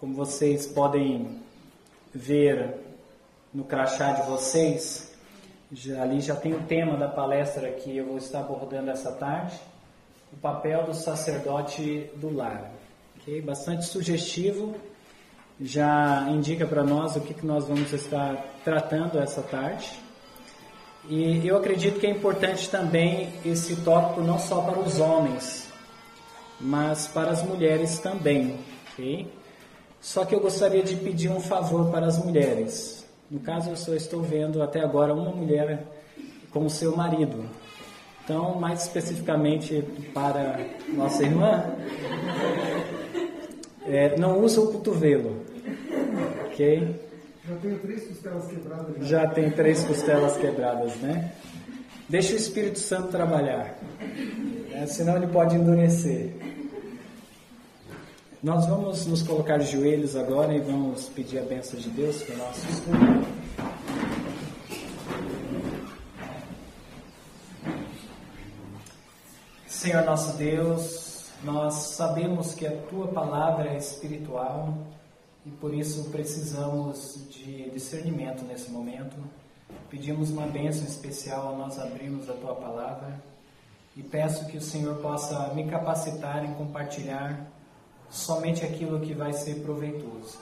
Como vocês podem ver no crachá de vocês, ali já tem o tema da palestra que eu vou estar abordando essa tarde, o papel do sacerdote do lar. Okay? Bastante sugestivo, já indica para nós o que nós vamos estar tratando essa tarde. E eu acredito que é importante também esse tópico não só para os homens, mas para as mulheres também. Okay? Só que eu gostaria de pedir um favor para as mulheres. No caso, eu só estou vendo até agora uma mulher com o seu marido. Então, mais especificamente para nossa irmã, não usa o cotovelo. Ok? Já tenho 3 costelas quebradas. Já tem 3 costelas quebradas, né? Deixa o Espírito Santo trabalhar. Senão ele pode endurecer. Nós vamos nos colocar de joelhos agora e vamos pedir a bênção de Deus para o nosso estudo. Senhor nosso Deus, nós sabemos que a Tua palavra é espiritual e por isso precisamos de discernimento nesse momento. Pedimos uma bênção especial ao nós abrirmos a Tua palavra e peço que o Senhor possa me capacitar em compartilhar somente aquilo que vai ser proveitoso.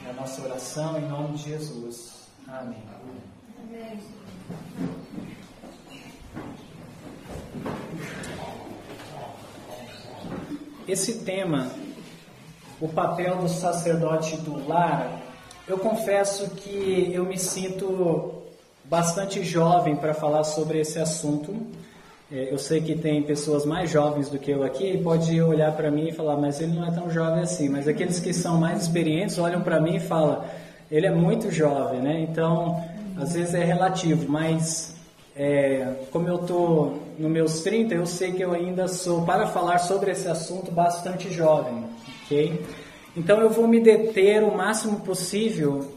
É a nossa oração em nome de Jesus. Amém. Amém. Esse tema, o papel do sacerdote do lar, eu confesso que eu me sinto bastante jovem para falar sobre esse assunto. Eu sei que tem pessoas mais jovens do que eu aqui e pode olhar para mim e falar, mas ele não é tão jovem assim. Mas aqueles que são mais experientes olham para mim e falam, ele é muito jovem, né? Então, às vezes é relativo, mas como eu estou nos meus 30, eu sei que eu ainda sou, para falar sobre esse assunto, bastante jovem, ok? Então eu vou me deter o máximo possível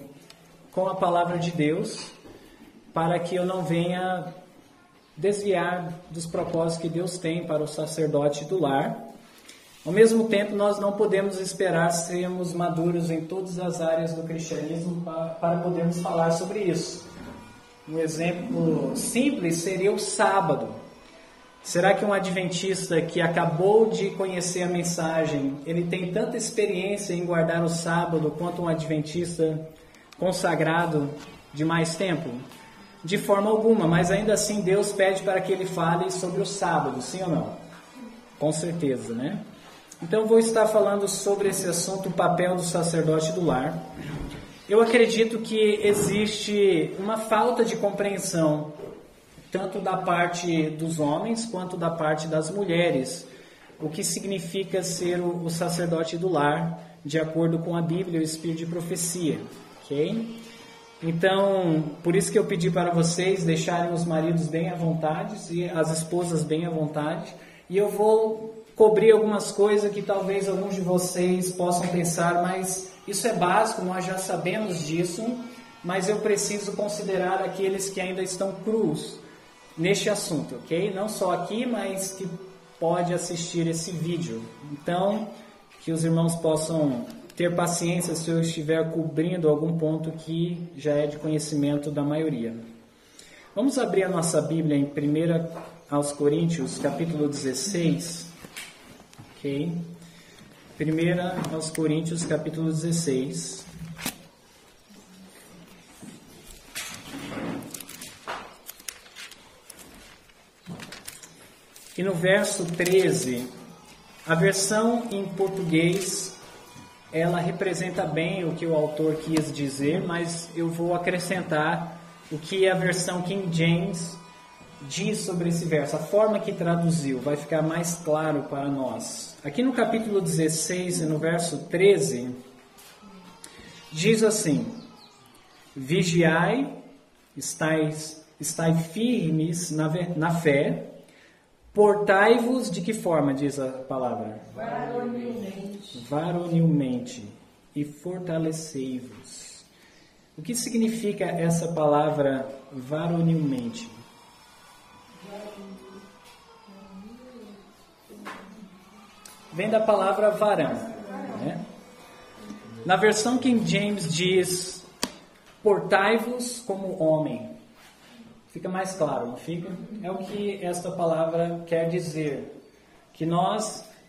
com a palavra de Deus, para que eu não venha desviar dos propósitos que Deus tem para o sacerdote do lar. Ao mesmo tempo, nós não podemos esperar sermos maduros em todas as áreas do cristianismo para podermos falar sobre isso. Um exemplo simples seria o sábado. Será que um adventista que acabou de conhecer a mensagem, ele tem tanta experiência em guardar o sábado quanto um adventista consagrado de mais tempo? De forma alguma, mas ainda assim Deus pede para que ele fale sobre o sábado, sim ou não? Com certeza, né? Então vou estar falando sobre esse assunto, o papel do sacerdote do lar. Eu acredito que existe uma falta de compreensão, tanto da parte dos homens quanto da parte das mulheres, o que significa ser o sacerdote do lar, de acordo com a Bíblia e o Espírito de profecia, ok? Então, por isso que eu pedi para vocês deixarem os maridos bem à vontade e as esposas bem à vontade. E eu vou cobrir algumas coisas que talvez alguns de vocês possam pensar, mas isso é básico, nós já sabemos disso, mas eu preciso considerar aqueles que ainda estão crus neste assunto, ok? Não só aqui, mas que pode assistir esse vídeo. Então, que os irmãos possam ter paciência se eu estiver cobrindo algum ponto que já é de conhecimento da maioria. Vamos abrir a nossa Bíblia em 1 aos Coríntios, capítulo 16. Ok? 1 aos Coríntios, capítulo 16. E no verso 13, a versão em português, ela representa bem o que o autor quis dizer, mas eu vou acrescentar o que a versão King James diz sobre esse verso. A forma que traduziu vai ficar mais claro para nós. Aqui no capítulo 16 e no verso 13, diz assim: Vigiai, estai firmes na fé, portai-vos de que forma, diz a palavra? Varonilmente, e fortalecei-vos. O que significa essa palavra varonilmente? Vem da palavra varão, né? Na versão King James diz: portai-vos como homem. Fica mais claro, não fica? É o que esta palavra quer dizer. Que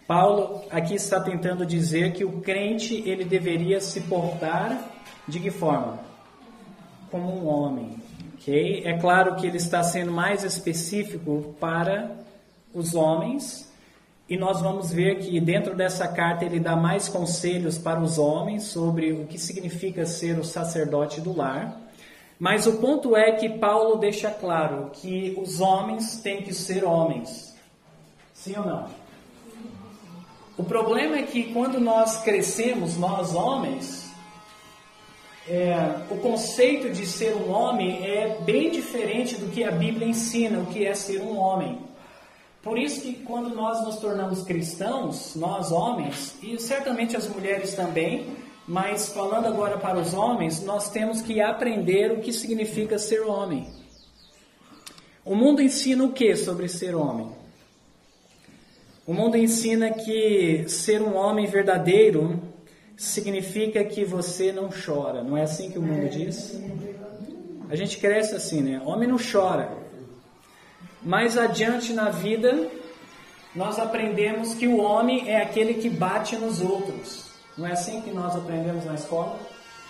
Paulo aqui está tentando dizer que o crente, ele deveria se portar de que forma? Como um homem. Okay? É claro que ele está sendo mais específico para os homens. E nós vamos ver que dentro dessa carta ele dá mais conselhos para os homens sobre o que significa ser o sacerdote do lar. Mas o ponto é que Paulo deixa claro que os homens têm que ser homens. Sim ou não? O problema é que quando nós crescemos, nós homens, o conceito de ser um homem é bem diferente do que a Bíblia ensina, o que é ser um homem. Por isso que quando nós nos tornamos cristãos, nós homens, e certamente as mulheres também, mas falando agora para os homens, nós temos que aprender o que significa ser homem. O mundo ensina o que sobre ser homem? O mundo ensina que ser um homem verdadeiro significa que você não chora. Não é assim que o mundo diz? A gente cresce assim, né? Homem não chora. Mais adiante na vida, nós aprendemos que o homem é aquele que bate nos outros. Não é assim que nós aprendemos na escola?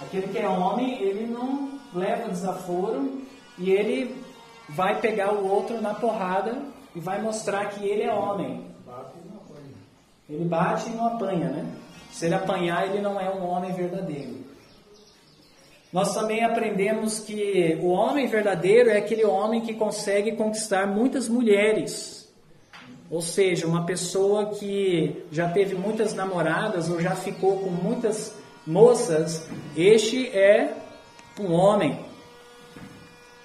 Aquele que é homem, ele não leva desaforo e ele vai pegar o outro na porrada e vai mostrar que ele é homem. Ele bate e não apanha, né? Se ele apanhar, ele não é um homem verdadeiro. Nós também aprendemos que o homem verdadeiro é aquele homem que consegue conquistar muitas mulheres. Ou seja, uma pessoa que já teve muitas namoradas ou já ficou com muitas moças, este é um homem.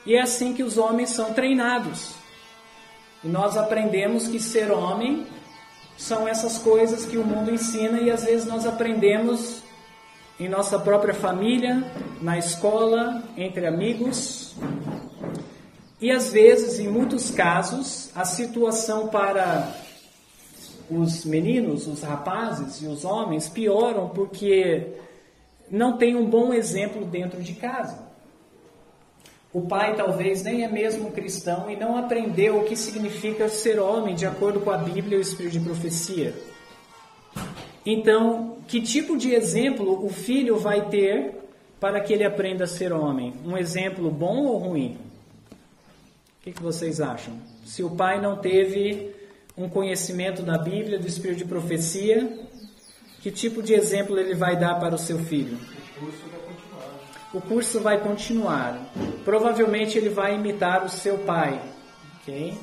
E é assim que os homens são treinados. E nós aprendemos que ser homem são essas coisas que o mundo ensina e às vezes nós aprendemos em nossa própria família, na escola, entre amigos. E às vezes, em muitos casos, a situação para os meninos, os rapazes e os homens pioram porque não tem um bom exemplo dentro de casa. O pai talvez nem é mesmo cristão e não aprendeu o que significa ser homem de acordo com a Bíblia e o Espírito de profecia. Então, que tipo de exemplo o filho vai ter para que ele aprenda a ser homem? Um exemplo bom ou ruim? O que vocês acham? Se o pai não teve um conhecimento da Bíblia, do Espírito de profecia, que tipo de exemplo ele vai dar para o seu filho? O curso vai continuar. Provavelmente ele vai imitar o seu pai. Okay?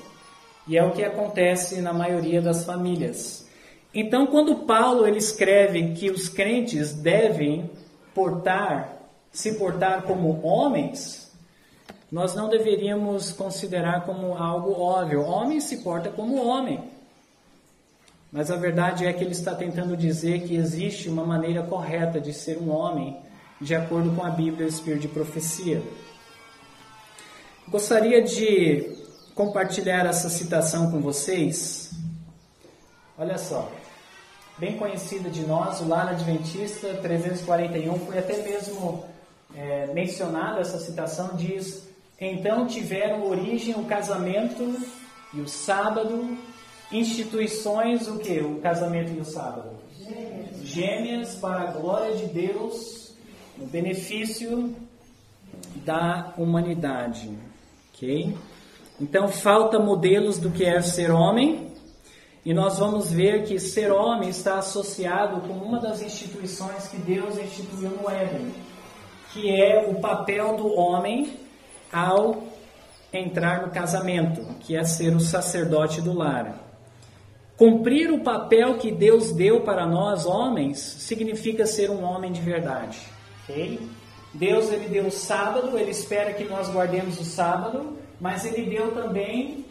E é o que acontece na maioria das famílias. Então, quando Paulo ele escreve que os crentes devem se portar como homens, nós não deveríamos considerar como algo óbvio. Homem se porta como homem. Mas a verdade é que ele está tentando dizer que existe uma maneira correta de ser um homem, de acordo com a Bíblia e o Espírito de profecia. Gostaria de compartilhar essa citação com vocês. Olha só. Bem conhecida de nós, o Lar Adventista 341, foi até mesmo mencionada essa citação, diz: então tiveram origem o casamento e o sábado, instituições, o que? O casamento e o sábado? Gêmeas para a glória de Deus, no benefício da humanidade. Ok? Então falta modelos do que é ser homem. E nós vamos ver que ser homem está associado com uma das instituições que Deus instituiu no Éden, que é o papel do homem ao entrar no casamento, que é ser o sacerdote do lar. Cumprir o papel que Deus deu para nós, homens, significa ser um homem de verdade. Okay? Deus ele deu o sábado, ele espera que nós guardemos o sábado, mas ele deu também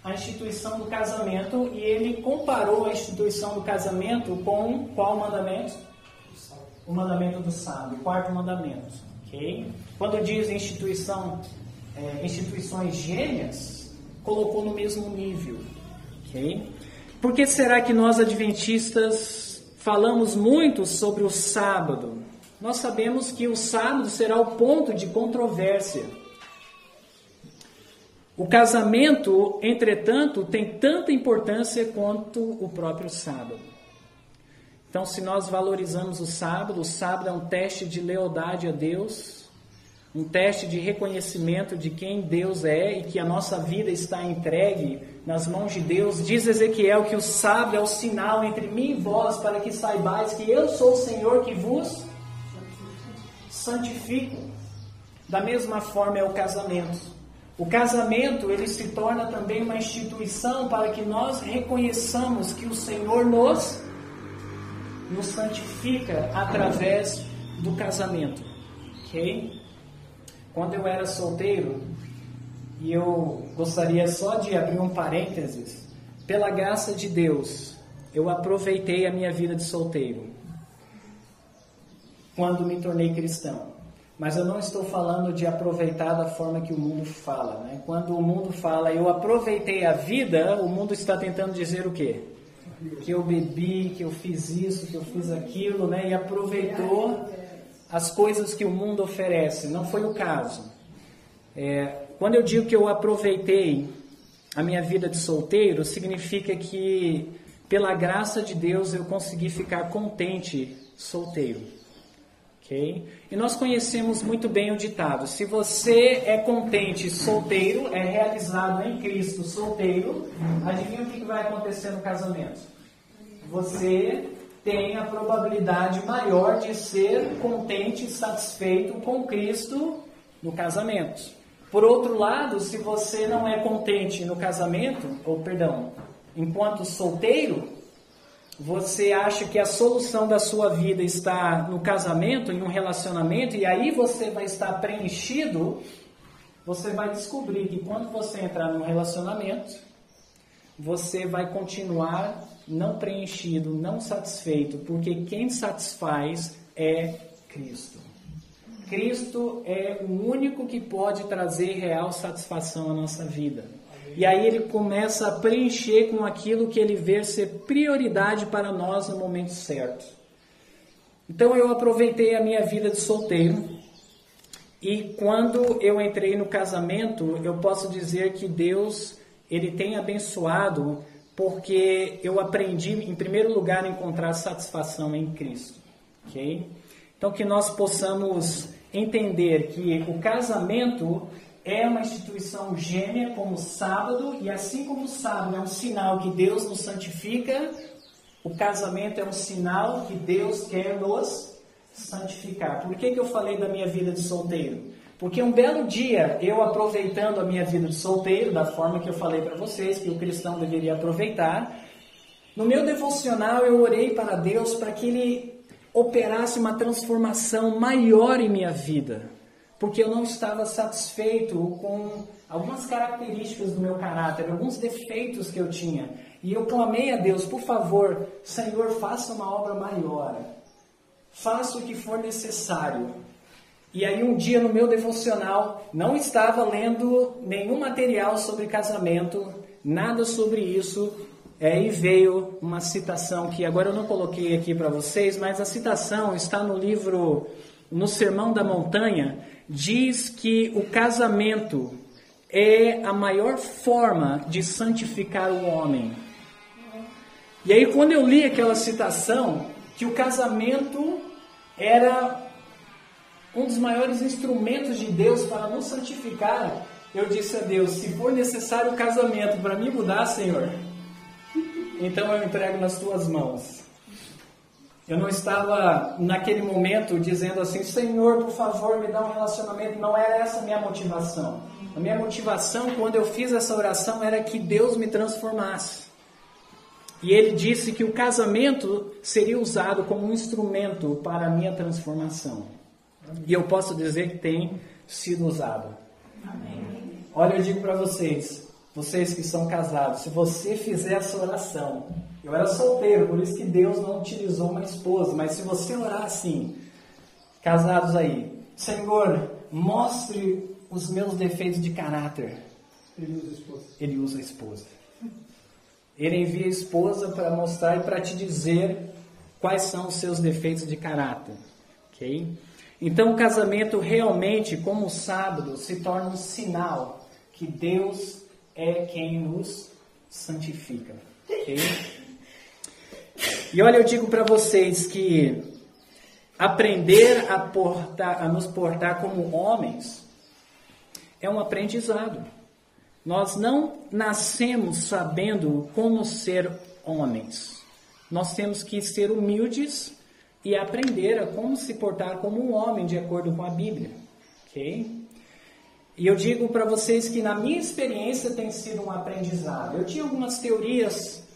a instituição do casamento e ele comparou a instituição do casamento com qual mandamento? O mandamento do sábado, o quarto mandamento. Okay? Quando diz instituições gêmeas, colocou no mesmo nível. Okay? Por que será que nós adventistas falamos muito sobre o sábado. Nós sabemos que o sábado será o ponto de controvérsia. O casamento, entretanto, tem tanta importância quanto o próprio sábado. Então, se nós valorizamos o sábado é um teste de lealdade a Deus, um teste de reconhecimento de quem Deus é e que a nossa vida está entregue nas mãos de Deus. Diz Ezequiel que o sábado é o sinal entre mim e vós, para que saibais que eu sou o Senhor que vos santifico. Da mesma forma é o casamento. O casamento, ele se torna também uma instituição para que nós reconheçamos que o Senhor nos santifica através do casamento. Ok? Quando eu era solteiro, e eu gostaria só de abrir um parênteses, pela graça de Deus, eu aproveitei a minha vida de solteiro quando me tornei cristão. Mas eu não estou falando de aproveitar da forma que o mundo fala, né? Quando o mundo fala, eu aproveitei a vida, o mundo está tentando dizer o quê? Que eu bebi, que eu fiz isso, que eu fiz aquilo, né? E aproveitou as coisas que o mundo oferece. Não foi o caso. Quando eu digo que eu aproveitei a minha vida de solteiro, significa que, pela graça de Deus, eu consegui ficar contente solteiro. Okay? E nós conhecemos muito bem o ditado: se você é contente solteiro, é realizado em Cristo solteiro, adivinha o que vai acontecer no casamento? Você tem a probabilidade maior de ser contente e satisfeito com Cristo no casamento. Por outro lado, se você não é contente no casamento, enquanto solteiro, você acha que a solução da sua vida está no casamento, em um relacionamento, e aí você vai estar preenchido, você vai descobrir que quando você entrar num relacionamento, você vai continuar não preenchido, não satisfeito, porque quem satisfaz é Cristo. Cristo é o único que pode trazer real satisfação à nossa vida. E aí ele começa a preencher com aquilo que ele vê ser prioridade para nós no momento certo. Então eu aproveitei a minha vida de solteiro. E quando eu entrei no casamento, eu posso dizer que Deus, ele tem abençoado, porque eu aprendi, em primeiro lugar, a encontrar satisfação em Cristo. Okay? Então que nós possamos entender que o casamento é uma instituição gêmea como o sábado, e assim como o sábado é um sinal que Deus nos santifica, o casamento é um sinal que Deus quer nos santificar. Por que eu falei da minha vida de solteiro? Porque um belo dia, eu aproveitando a minha vida de solteiro, da forma que eu falei para vocês, que o cristão deveria aproveitar, no meu devocional eu orei para Deus para que Ele operasse uma transformação maior em minha vida. Porque eu não estava satisfeito com algumas características do meu caráter, alguns defeitos que eu tinha. E eu clamei a Deus: por favor, Senhor, faça uma obra maior. Faça o que for necessário. E aí um dia no meu devocional, não estava lendo nenhum material sobre casamento, nada sobre isso, e veio uma citação que agora eu não coloquei aqui para vocês, mas a citação está no livro, no Sermão da Montanha. Diz que o casamento é a maior forma de santificar o homem. E aí quando eu li aquela citação, que o casamento era um dos maiores instrumentos de Deus para nos santificar, eu disse a Deus: se for necessário o casamento para me mudar, Senhor, então eu entrego nas tuas mãos. Eu não estava naquele momento dizendo assim: Senhor, por favor, me dá um relacionamento. Não era essa a minha motivação. A minha motivação, quando eu fiz essa oração, era que Deus me transformasse. E Ele disse que o casamento seria usado como um instrumento para a minha transformação. E eu posso dizer que tem sido usado. Amém. Olha, eu digo para vocês que são casados, se você fizer essa oração... Eu era solteiro, por isso que Deus não utilizou uma esposa. Mas se você orar assim, casados aí: Senhor, mostre os meus defeitos de caráter. Ele usa a esposa. Ele envia a esposa para mostrar e para te dizer quais são os seus defeitos de caráter. Ok? Então o casamento realmente, como o sábado, se torna um sinal que Deus é quem nos santifica. Ok? E olha, eu digo para vocês que aprender a nos portar como homens é um aprendizado. Nós não nascemos sabendo como ser homens. Nós temos que ser humildes e aprender a como se portar como um homem de acordo com a Bíblia. Ok? E eu digo para vocês que na minha experiência tem sido um aprendizado. Eu tinha algumas teorias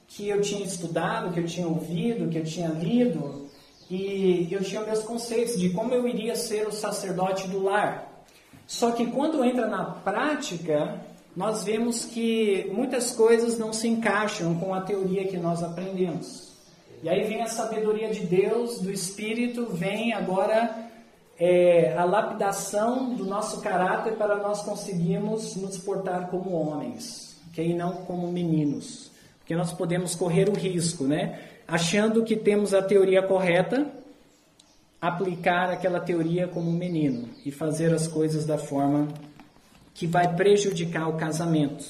que eu tinha estudado, que eu tinha ouvido, que eu tinha lido, e eu tinha meus conceitos de como eu iria ser o sacerdote do lar. Só que quando entra na prática, nós vemos que muitas coisas não se encaixam com a teoria que nós aprendemos. E aí vem a sabedoria de Deus, do Espírito, vem agora a lapidação do nosso caráter para nós conseguirmos nos portar como homens, okay? E não como meninos. Porque nós podemos correr o risco, né? Achando que temos a teoria correta, aplicar aquela teoria como um menino e fazer as coisas da forma que vai prejudicar o casamento.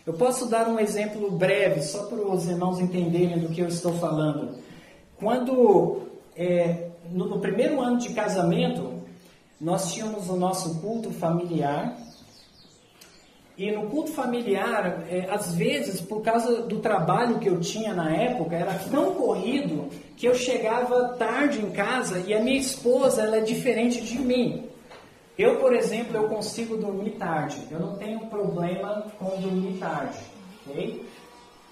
Eu posso dar um exemplo breve, só para os irmãos entenderem do que eu estou falando. Quando, no primeiro ano de casamento, nós tínhamos o nosso culto familiar. E no culto familiar, às vezes, por causa do trabalho que eu tinha na época, era tão corrido que eu chegava tarde em casa e a minha esposa, ela é diferente de mim. Eu, por exemplo, eu consigo dormir tarde. Eu não tenho problema com dormir tarde. Okay?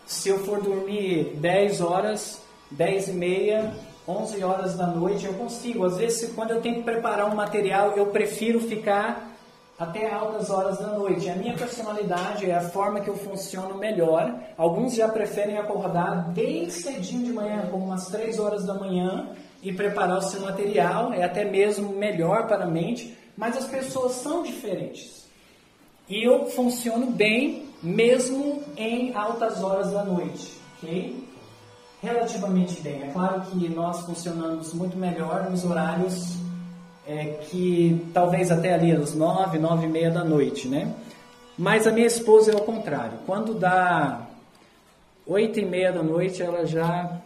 Se eu for dormir 10 horas, 10 e meia, 11 horas da noite, eu consigo. Às vezes, quando eu tenho que preparar um material, eu prefiro ficar até altas horas da noite. A minha personalidade é a forma que eu funciono melhor. Alguns já preferem acordar bem cedinho de manhã, como umas 3 horas da manhã, e preparar o seu material. É até mesmo melhor para a mente. Mas as pessoas são diferentes. E eu funciono bem, mesmo em altas horas da noite. Ok? Relativamente bem. É claro que nós funcionamos muito melhor nos horários que talvez até ali às 9, 9 e meia da noite, né? Mas a minha esposa é ao contrário. Quando dá 8 e meia da noite, ela já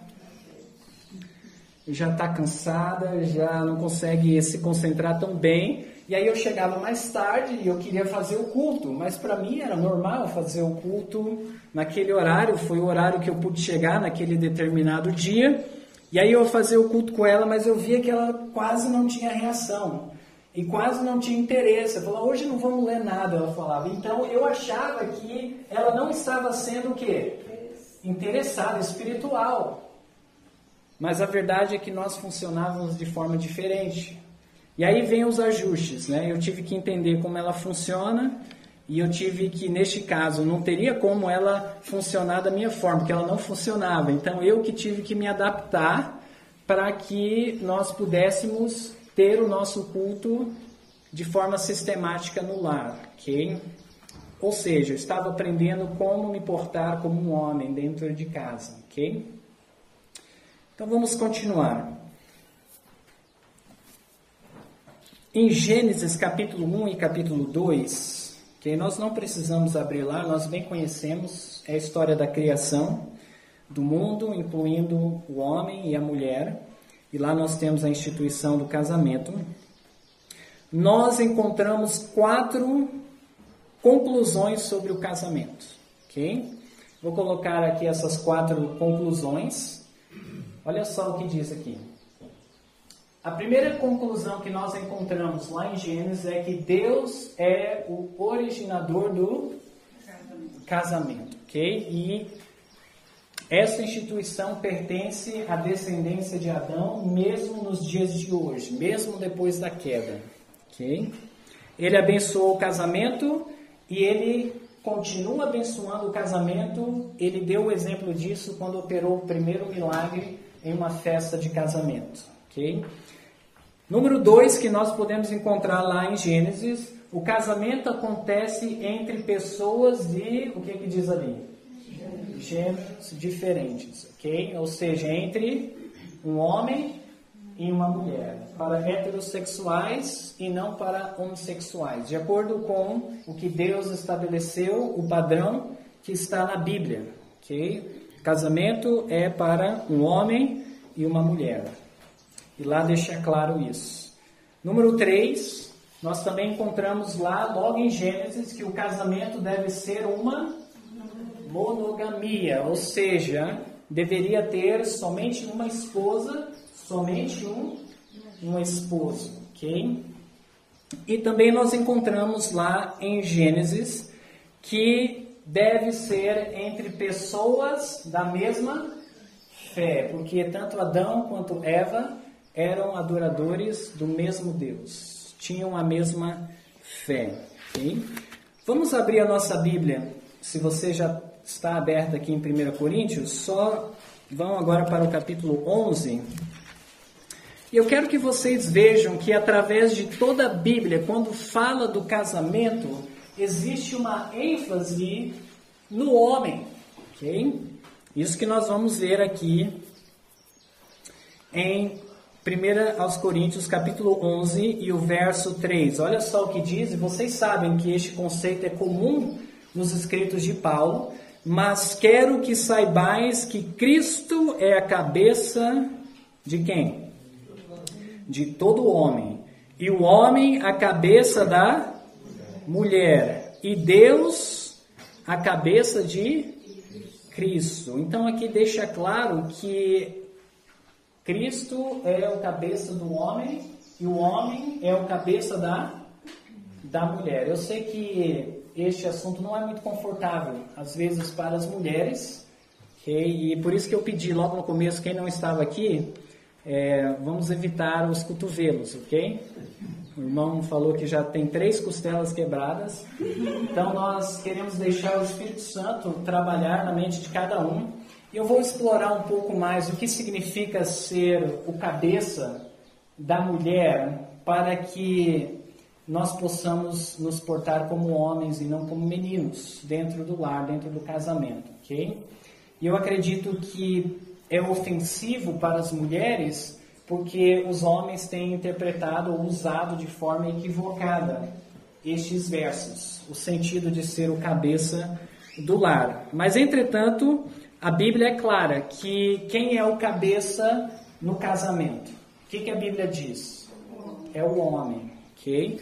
está cansada, já não consegue se concentrar tão bem. E aí eu chegava mais tarde e eu queria fazer o culto, mas para mim era normal fazer o culto naquele horário. Foi o horário que eu pude chegar naquele determinado dia. E aí eu fazia o culto com ela, mas eu via que ela quase não tinha reação. E quase não tinha interesse. Eu falava, hoje não vamos ler nada, ela falava. Então eu achava que ela não estava sendo o quê? Interessada, espiritual. Mas a verdade é que nós funcionávamos de forma diferente. E aí vem os ajustes, né? Eu tive que entender como ela funciona. E eu tive que, neste caso, não teria como ela funcionar da minha forma, porque ela não funcionava. Então, eu que tive que me adaptar para que nós pudéssemos ter o nosso culto de forma sistemática no lar, ok? Ou seja, eu estava aprendendo como me portar como um homem dentro de casa, ok? Então, vamos continuar. Em Gênesis capítulo 1 e capítulo 2... que nós não precisamos abrir lá, nós bem conhecemos a história da criação do mundo, incluindo o homem e a mulher, e lá nós temos a instituição do casamento. Nós encontramos 4 conclusões sobre o casamento, ok? Vou colocar aqui essas 4 conclusões. Olha só o que diz aqui. A primeira conclusão que nós encontramos lá em Gênesis é que Deus é o originador do casamento, ok? E essa instituição pertence à descendência de Adão, mesmo nos dias de hoje, mesmo depois da queda, ok? Ele abençoou o casamento e ele continua abençoando o casamento. Ele deu o exemplo disso quando operou o primeiro milagre em uma festa de casamento, ok? Número 2 que nós podemos encontrar lá em Gênesis, o casamento acontece entre pessoas de, o que diz ali? Gêneros diferentes, ok? Ou seja, entre um homem e uma mulher, para heterossexuais e não para homossexuais, de acordo com o que Deus estabeleceu, o padrão que está na Bíblia, ok? Casamento é para um homem e uma mulher, e lá deixa claro isso. Número 3, nós também encontramos lá, logo em Gênesis, que o casamento deve ser uma monogamia, ou seja, deveria ter somente uma esposa, somente um esposo, ok? E também nós encontramos lá em Gênesis que deve ser entre pessoas da mesma fé, porque tanto Adão quanto Eva eram adoradores do mesmo Deus, tinham a mesma fé, ok? Vamos abrir a nossa Bíblia, se você já está aberto aqui em 1 Coríntios, só vão agora para o capítulo 11. E eu quero que vocês vejam que através de toda a Bíblia, quando fala do casamento, existe uma ênfase no homem, ok? Isso que nós vamos ver aqui em 1 Coríntios capítulo 11 e o verso 3. Olha só o que diz, e vocês sabem que este conceito é comum nos escritos de Paulo, mas quero que saibais que Cristo é a cabeça de quem? De todo homem. E o homem a cabeça da mulher. E Deus a cabeça de Cristo. Então aqui deixa claro que Cristo é o cabeça do homem e o homem é o cabeça da mulher. Eu sei que este assunto não é muito confortável, às vezes, para as mulheres, okay? E por isso que eu pedi logo no começo, quem não estava aqui, vamos evitar os cotovelos, ok? O irmão falou que já tem 3 costelas quebradas, então nós queremos deixar o Espírito Santo trabalhar na mente de cada um. E eu vou explorar um pouco mais o que significa ser o cabeça da mulher, para que nós possamos nos portar como homens e não como meninos, dentro do lar, dentro do casamento, ok? E eu acredito que é ofensivo para as mulheres, porque os homens têm interpretado ou usado de forma equivocada estes versos, o sentido de ser o cabeça do lar. Mas, entretanto, a Bíblia é clara que quem é o cabeça no casamento? O que a Bíblia diz? É o homem, ok?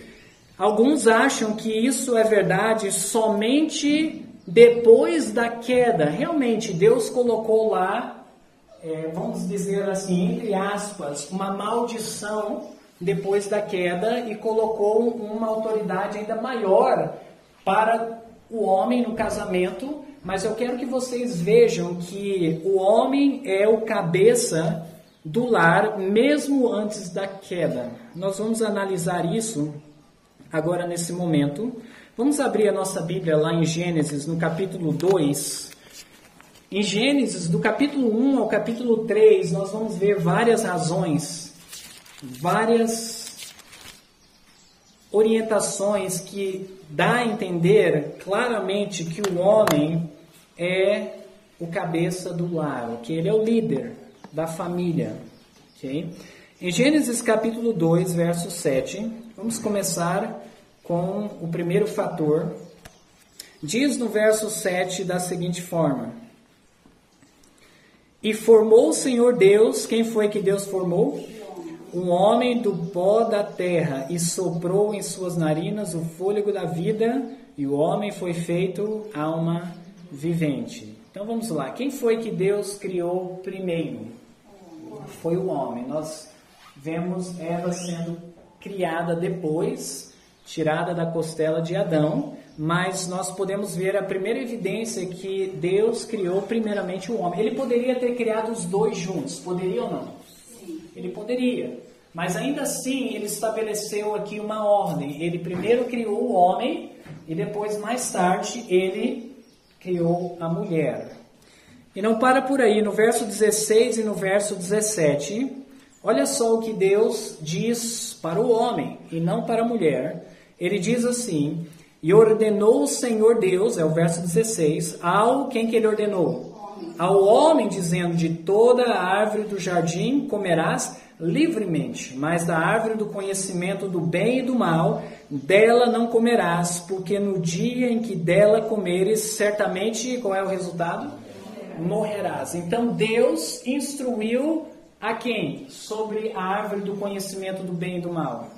Alguns acham que isso é verdade somente depois da queda. Realmente, Deus colocou lá, vamos dizer assim, entre aspas, uma maldição depois da queda e colocou uma autoridade ainda maior para o homem no casamento. Mas eu quero que vocês vejam que o homem é o cabeça do lar, mesmo antes da queda. Nós vamos analisar isso agora nesse momento. Vamos abrir a nossa Bíblia lá em Gênesis, no capítulo 2. Em Gênesis, do capítulo 1 ao capítulo 3, nós vamos ver várias razões, várias orientações que dá a entender claramente que o homem é o cabeça do lar, que ele é o líder da família. Okay? Em Gênesis capítulo 2, verso 7, vamos começar com o primeiro fator. Diz no verso 7 da seguinte forma: E formou o Senhor Deus, quem foi que Deus formou? Um homem do pó da terra, e soprou em suas narinas o fôlego da vida, e o homem foi feito alma vivente. Então vamos lá, quem foi que Deus criou primeiro? Foi o homem. Nós vemos Eva sendo criada depois, tirada da costela de Adão, mas nós podemos ver a primeira evidência que Deus criou primeiramente o homem. Ele poderia ter criado os dois juntos, poderia ou não? Sim. Ele poderia, mas ainda assim ele estabeleceu aqui uma ordem. Ele primeiro criou o homem e depois, mais tarde, ele criou a mulher. E não para por aí, no verso 16 e no verso 17, olha só o que Deus diz para o homem e não para a mulher. Ele diz assim: E ordenou o Senhor Deus, é o verso 16, ao quem que ele ordenou? Ao homem dizendo, de toda a árvore do jardim comerás livremente, mas da árvore do conhecimento do bem e do mal, dela não comerás, porque no dia em que dela comeres, certamente, qual é o resultado? Morrerás. Então Deus instruiu a quem? Sobre a árvore do conhecimento do bem e do mal.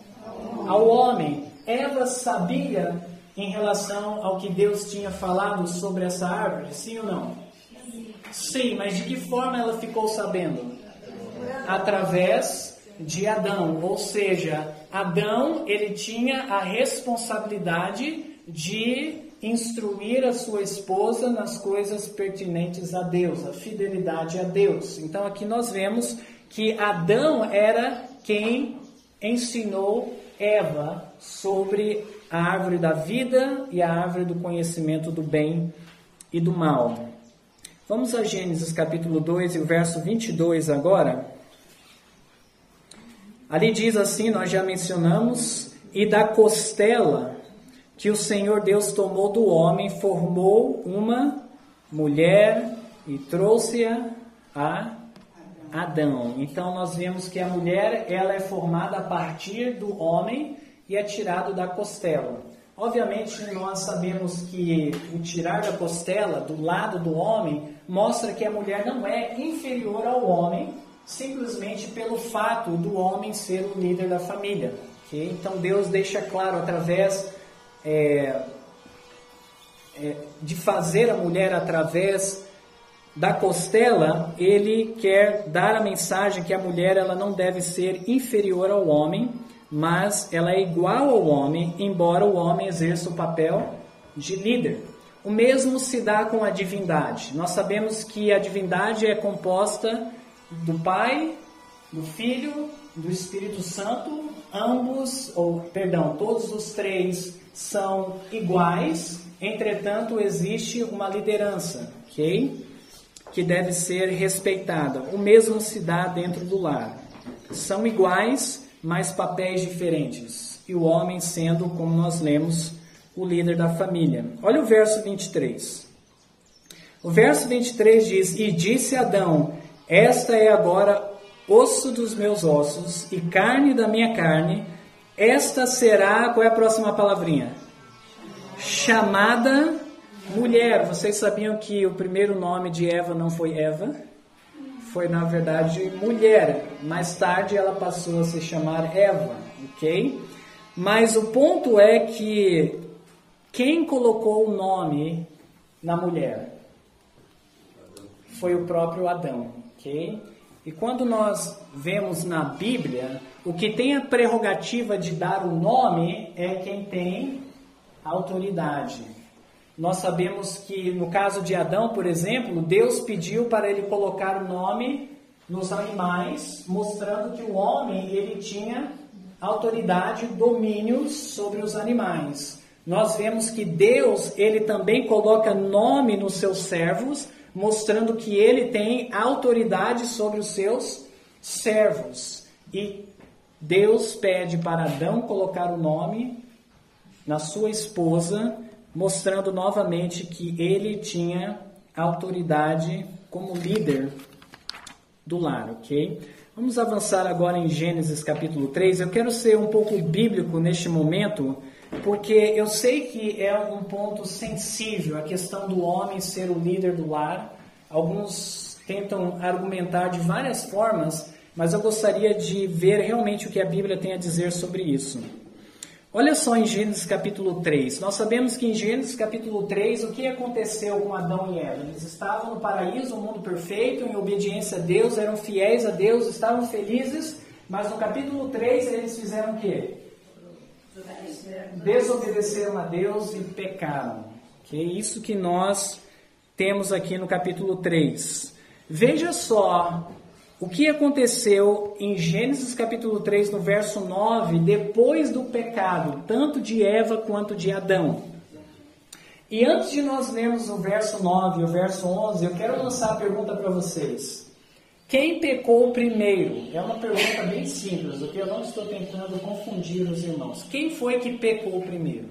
Ao homem. Eva sabia em relação ao que Deus tinha falado sobre essa árvore, sim ou não? Sim, mas de que forma ela ficou sabendo? Através de Adão, ou seja, Adão, ele tinha a responsabilidade de instruir a sua esposa nas coisas pertinentes a Deus, a fidelidade a Deus. Então aqui nós vemos que Adão era quem ensinou Eva sobre a árvore da vida e a árvore do conhecimento do bem e do mal. Vamos a Gênesis capítulo 2 e o verso 22 agora. Ali diz assim, nós já mencionamos, e da costela que o Senhor Deus tomou do homem, formou uma mulher e trouxe-a a Adão. Então nós vemos que a mulher, ela é formada a partir do homem e é tirado da costela. Obviamente nós sabemos que o tirar da costela do lado do homem mostra que a mulher não é inferior ao homem, simplesmente pelo fato do homem ser o líder da família. Okay? Então Deus deixa claro através de fazer a mulher através da costela, ele quer dar a mensagem que a mulher ela não deve ser inferior ao homem, mas ela é igual ao homem, embora o homem exerça o papel de líder. O mesmo se dá com a divindade. Nós sabemos que a divindade é composta do Pai, do Filho, do Espírito Santo, todos os três são iguais, entretanto existe uma liderança, ok? Que deve ser respeitada. O mesmo se dá dentro do lar. São iguais, mas papéis diferentes. E o homem sendo, como nós lemos, o líder da família. Olha o verso 23. O verso 23 diz, e disse Adão, esta é agora osso dos meus ossos e carne da minha carne. Esta será, qual é a próxima palavrinha? Chamada mulher. Vocês sabiam que o primeiro nome de Eva não foi Eva? Foi, na verdade, mulher. Mais tarde ela passou a se chamar Eva, ok? Mas o ponto é que quem colocou o nome na mulher? Foi o próprio Adão, ok? E quando nós vemos na Bíblia, o que tem a prerrogativa de dar o nome é quem tem autoridade. Nós sabemos que no caso de Adão, por exemplo, Deus pediu para ele colocar o nome nos animais, mostrando que o homem ele tinha autoridade, domínio sobre os animais. Nós vemos que Deus ele também coloca nome nos seus servos, mostrando que ele tem autoridade sobre os seus servos. E Deus pede para Adão colocar o nome na sua esposa, mostrando novamente que ele tinha autoridade como líder do lar, ok? Vamos avançar agora em Gênesis capítulo 3. Eu quero ser um pouco bíblico neste momento, porque eu sei que é um ponto sensível a questão do homem ser o líder do lar. Alguns tentam argumentar de várias formas, mas eu gostaria de ver realmente o que a Bíblia tem a dizer sobre isso. Olha só em Gênesis capítulo 3. Nós sabemos que em Gênesis capítulo 3, o que aconteceu com Adão e Eva? Eles estavam no paraíso, um mundo perfeito, em obediência a Deus, eram fiéis a Deus, estavam felizes, mas no capítulo 3 eles fizeram o quê? Desobedeceram a Deus e pecaram. Que é isso que nós temos aqui no capítulo 3. Veja só o que aconteceu em Gênesis capítulo 3, no verso 9, depois do pecado, tanto de Eva quanto de Adão. E antes de nós lermos o verso 9 e o verso 11, eu quero lançar a pergunta para vocês. Quem pecou primeiro? É uma pergunta bem simples, ok? Eu não estou tentando confundir os irmãos. Quem foi que pecou primeiro?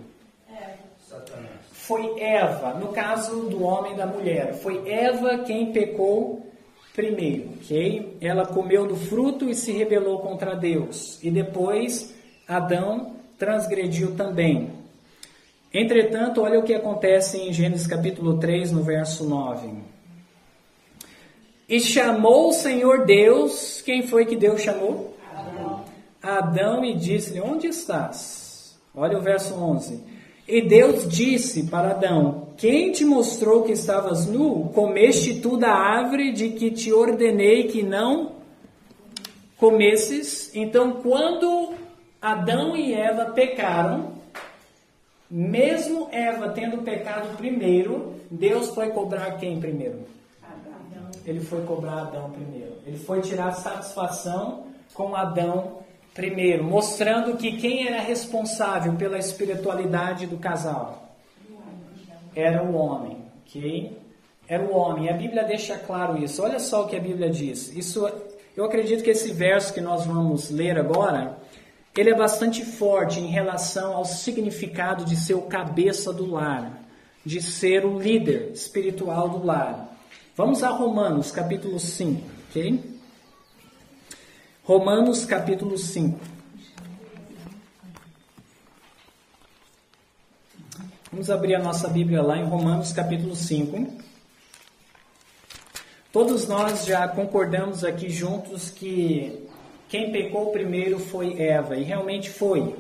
Satanás. foi Eva, no caso do homem e da mulher, foi Eva quem pecou primeiro, ok? Ela comeu do fruto e se rebelou contra Deus. E depois Adão transgrediu também. Entretanto, olha o que acontece em Gênesis capítulo 3, no verso 9. E chamou o Senhor Deus, quem foi que Deus chamou? Adão, e disse-lhe, onde estás? Olha o verso 11. E Deus disse para Adão, quem te mostrou que estavas nu? Comeste tu da árvore de que te ordenei que não comesses? Então, quando Adão e Eva pecaram, mesmo Eva tendo pecado primeiro, Deus foi cobrar quem primeiro? Adão. Ele foi cobrar Adão primeiro. Ele foi tirar satisfação com Adão primeiro, mostrando que quem era responsável pela espiritualidade do casal era o homem, ok? Era o homem. E a Bíblia deixa claro isso. Olha só o que a Bíblia diz. Eu acredito que esse verso que nós vamos ler agora, ele é bastante forte em relação ao significado de ser o cabeça do lar, de ser o líder espiritual do lar. Vamos a Romanos, capítulo 5, ok? Romanos, capítulo 5. Vamos abrir a nossa Bíblia lá em Romanos, capítulo 5. Todos nós já concordamos aqui juntos que quem pecou primeiro foi Eva, e realmente foi.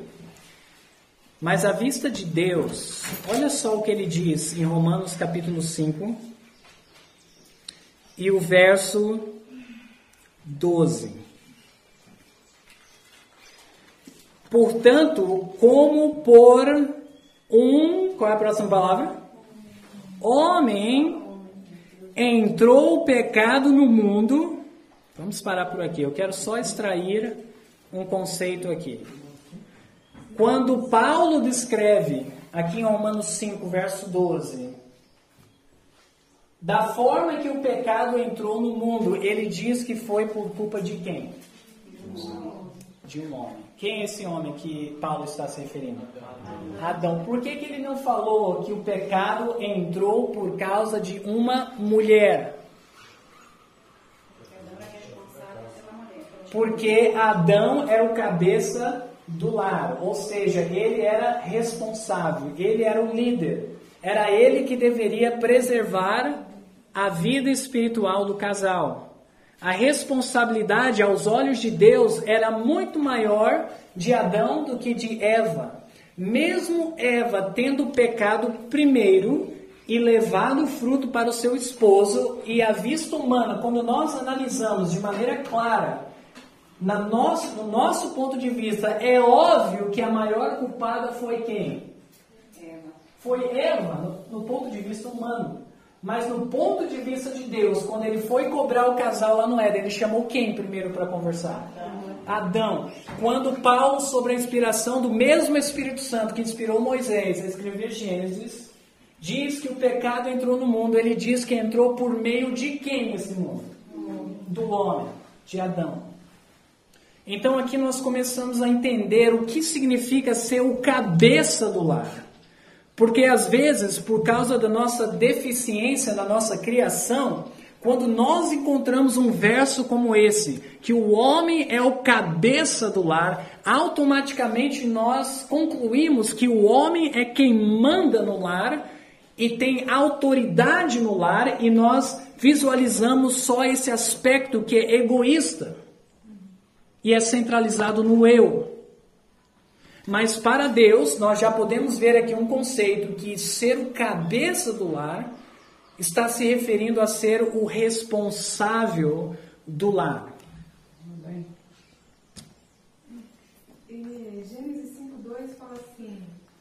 Mas à vista de Deus, olha só o que ele diz em Romanos capítulo 5, e o verso 12. Portanto, como por qual é a próxima palavra? Homem entrou o pecado no mundo. Vamos parar por aqui. Eu quero só extrair um conceito aqui. Quando Paulo descreve, aqui em Romanos 5, verso 12, da forma que o pecado entrou no mundo, ele diz que foi por culpa de quem? De um homem. Quem é esse homem que Paulo está se referindo? Adão. Por que ele não falou que o pecado entrou por causa de uma mulher? Porque Adão era o cabeça do lar, ou seja, ele era responsável, ele era o líder. Era ele que deveria preservar a vida espiritual do casal. A responsabilidade aos olhos de Deus era muito maior de Adão do que de Eva. Mesmo Eva tendo pecado primeiro e levado o fruto para o seu esposo, e a vista humana, quando nós analisamos de maneira clara, no nosso ponto de vista, é óbvio que a maior culpada foi quem? Eva. Foi Eva, no ponto de vista humano. Mas no ponto de vista de Deus, quando ele foi cobrar o casal lá no Éden, ele chamou quem primeiro para conversar? Adão. Quando Paulo, sobre a inspiração do mesmo Espírito Santo que inspirou Moisés a escrever Gênesis, diz que o pecado entrou no mundo, ele diz que entrou por meio de quem nesse mundo? Do homem, de Adão. Então aqui nós começamos a entender o que significa ser o cabeça do lar. Porque às vezes, por causa da nossa deficiência na nossa criação, quando nós encontramos um verso como esse, que o homem é o cabeça do lar, automaticamente nós concluímos que o homem é quem manda no lar e tem autoridade no lar, e nós visualizamos só esse aspecto que é egoísta e é centralizado no eu. Mas para Deus, nós já podemos ver aqui um conceito que ser o cabeça do lar está se referindo a ser o responsável do lar. Gênesis 5:2 fala assim: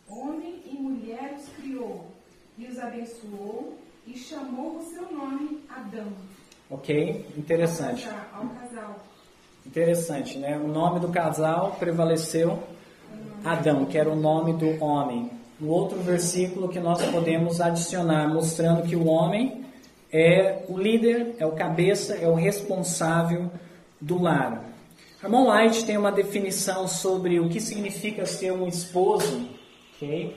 homem e mulher os criou, e os abençoou, e chamou o seu nome Adão. Ok, interessante. Ao casal. Interessante, né? O nome do casal prevaleceu Adão, que era o nome do homem. Um outro versículo que nós podemos adicionar, mostrando que o homem é o líder, é o cabeça, é o responsável do lar. Irmão White tem uma definição sobre o que significa ser um esposo, ok?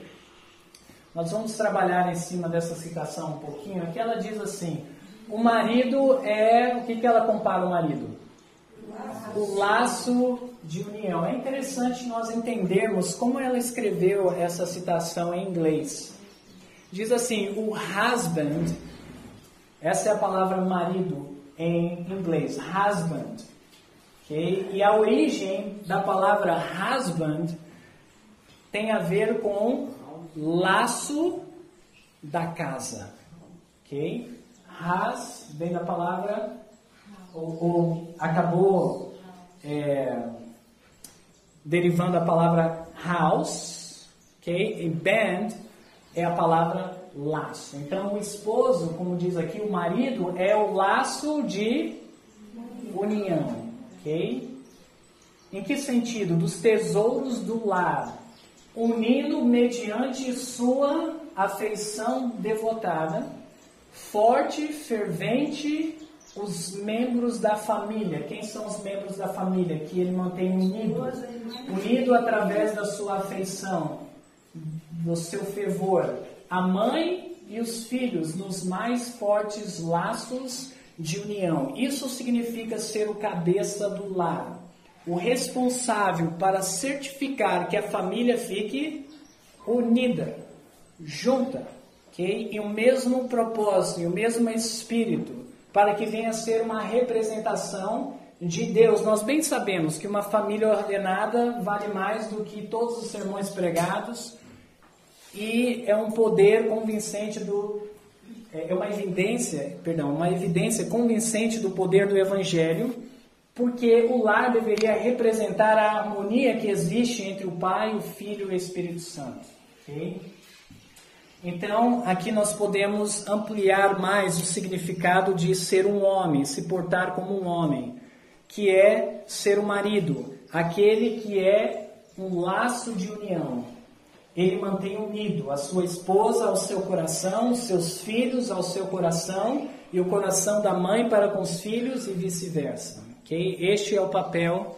Nós vamos trabalhar em cima dessa citação um pouquinho. Aqui ela diz assim, o marido é... O que ela compara o marido? O laço de união. É interessante nós entendermos como ela escreveu essa citação em inglês. Diz assim, o husband, essa é a palavra marido em inglês, husband. Okay? E a origem da palavra husband tem a ver com laço da casa. Okay? Has vem da palavra, acabou derivando a palavra house, okay? E band é a palavra laço. Então o esposo, como diz aqui, o marido é o laço de união. Okay? Em que sentido? Dos tesouros do lar, unindo mediante sua afeição devotada, forte, fervente, os membros da família. Quem são os membros da família? Que ele mantém unido através da sua afeição, do seu fervor. A mãe e os filhos nos mais fortes laços de união. Isso significa ser o cabeça do lar, o responsável para certificar que a família fique unida, junta, okay? E o mesmo propósito, e o mesmo espírito, para que venha a ser uma representação de Deus. Nós bem sabemos que uma família ordenada vale mais do que todos os sermões pregados, e é um poder convincente uma evidência convincente do poder do Evangelho, porque o lar deveria representar a harmonia que existe entre o Pai, o Filho e o Espírito Santo. Okay? Então, aqui nós podemos ampliar mais o significado de ser um homem, se portar como um homem, que é ser o marido, aquele que é um laço de união. Ele mantém unido a sua esposa ao seu coração, os seus filhos ao seu coração e o coração da mãe para com os filhos e vice-versa. Okay? Este é o papel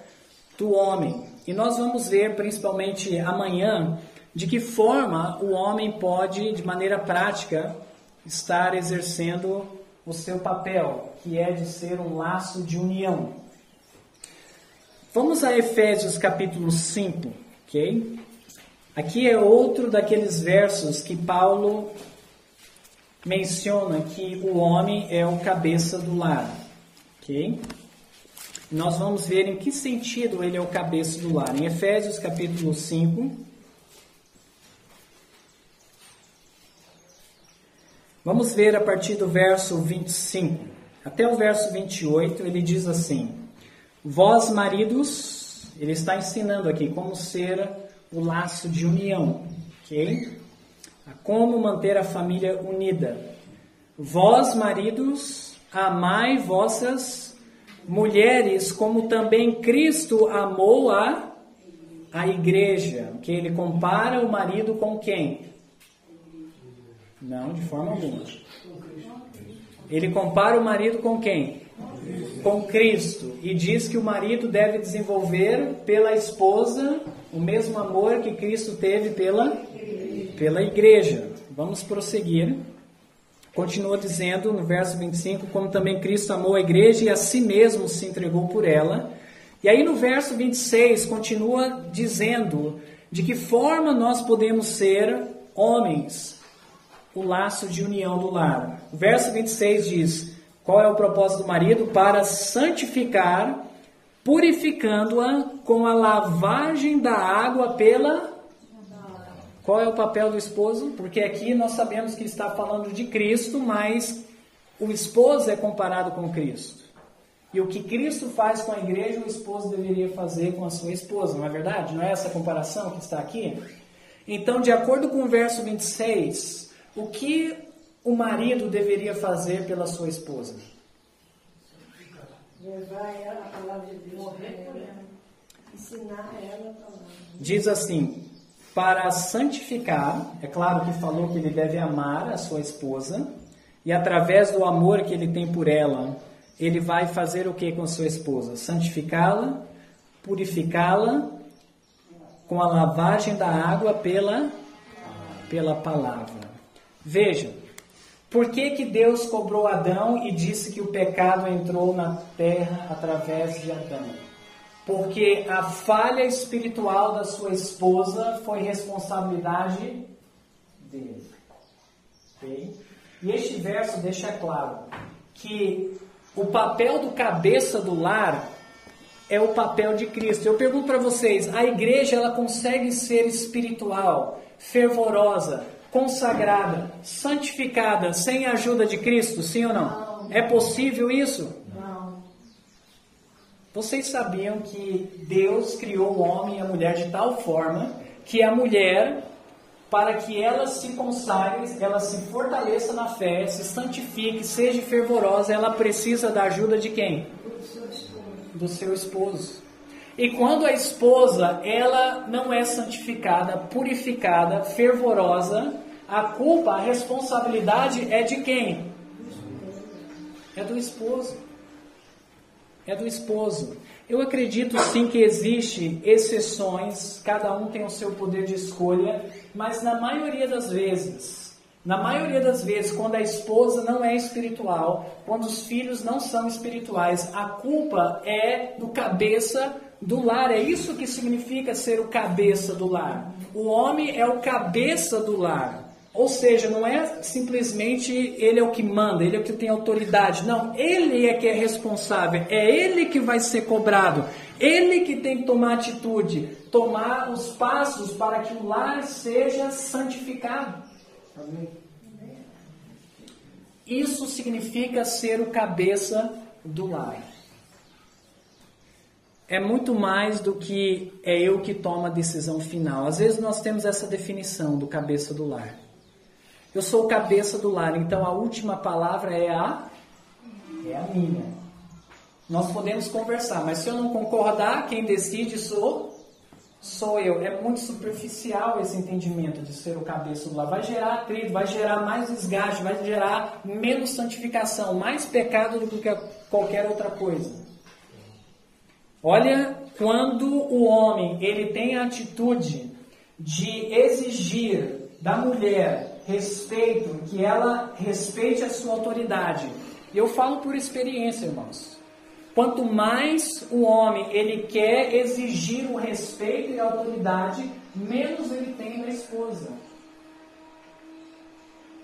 do homem. E nós vamos ver, principalmente amanhã, de que forma o homem pode, de maneira prática, estar exercendo o seu papel, que é de ser um laço de união. Vamos a Efésios capítulo 5, ok? Aqui é outro daqueles versos que Paulo menciona que o homem é o cabeça do lar. Ok? Nós vamos ver em que sentido ele é o cabeça do lar. Em Efésios capítulo 5. Vamos ver a partir do verso 25 até o verso 28. Ele diz assim: vós maridos, ele está ensinando aqui como ser o laço de união, ok? Como manter a família unida. Vós, maridos, amai vossas mulheres, como também Cristo amou a igreja. Que ele compara o marido com quem? Não, de forma alguma. Ele compara o marido com quem? Com Cristo. E diz que o marido deve desenvolver pela esposa o mesmo amor que Cristo teve pela igreja. Vamos prosseguir. Continua dizendo no verso 25, como também Cristo amou a igreja e a si mesmo se entregou por ela. E aí no verso 26 continua dizendo de que forma nós podemos ser homens, o laço de união do lar. O verso 26 diz, qual é o propósito do marido? Para santificar, purificando-a com a lavagem da água pela... Qual é o papel do esposo? Porque aqui nós sabemos que está falando de Cristo, mas o esposo é comparado com Cristo. E o que Cristo faz com a igreja, o esposo deveria fazer com a sua esposa, não é verdade? Não é essa a comparação que está aqui? Então, de acordo com o verso 26, o que o marido deveria fazer pela sua esposa? Levar ela a palavra de Deus, ensinar ela a palavra. Diz assim, para santificar, é claro que falou que ele deve amar a sua esposa, e através do amor que ele tem por ela, ele vai fazer o que com a sua esposa? Santificá-la, purificá-la, com a lavagem da água pela palavra. Veja, por que Deus cobrou Adão e disse que o pecado entrou na terra através de Adão? Porque a falha espiritual da sua esposa foi responsabilidade dele. Okay? E este verso deixa claro que o papel do cabeça do lar é o papel de Cristo. Eu pergunto para vocês, a igreja ela consegue ser espiritual, fervorosa, consagrada, santificada, sem a ajuda de Cristo? Sim ou não? Não. É possível isso? Não. Vocês sabiam que Deus criou o homem e a mulher de tal forma que a mulher, para que ela se consagre, ela se fortaleça na fé, se santifique, seja fervorosa, ela precisa da ajuda de quem? Do seu esposo. E quando a esposa, ela não é santificada, purificada, fervorosa, a culpa, a responsabilidade é de quem? É do esposo. É do esposo. Eu acredito sim que existem exceções, cada um tem o seu poder de escolha, mas na maioria das vezes, quando a esposa não é espiritual, quando os filhos não são espirituais, a culpa é do cabeça do lar. É isso que significa ser o cabeça do lar. O homem é o cabeça do lar. Ou seja, não é simplesmente ele é o que manda, ele é o que tem autoridade. Não, ele é que é responsável, é ele que vai ser cobrado. Ele que tem que tomar atitude, tomar os passos para que o lar seja santificado. Amém. Isso significa ser o cabeça do lar. É muito mais do que é eu que tomo a decisão final. Às vezes nós temos essa definição do cabeça do lar. Eu sou o cabeça do lar, então a última palavra é a minha. Nós podemos conversar, mas se eu não concordar, quem decide sou eu. É muito superficial esse entendimento de ser o cabeça do lar. Vai gerar atrito, vai gerar mais desgaste, vai gerar menos santificação, mais pecado do que qualquer outra coisa. Olha, quando o homem ele tem a atitude de exigir da mulher respeito, que ela respeite a sua autoridade. Eu falo por experiência, irmãos. Quanto mais o homem ele quer exigir o respeito e a autoridade, menos ele tem da esposa.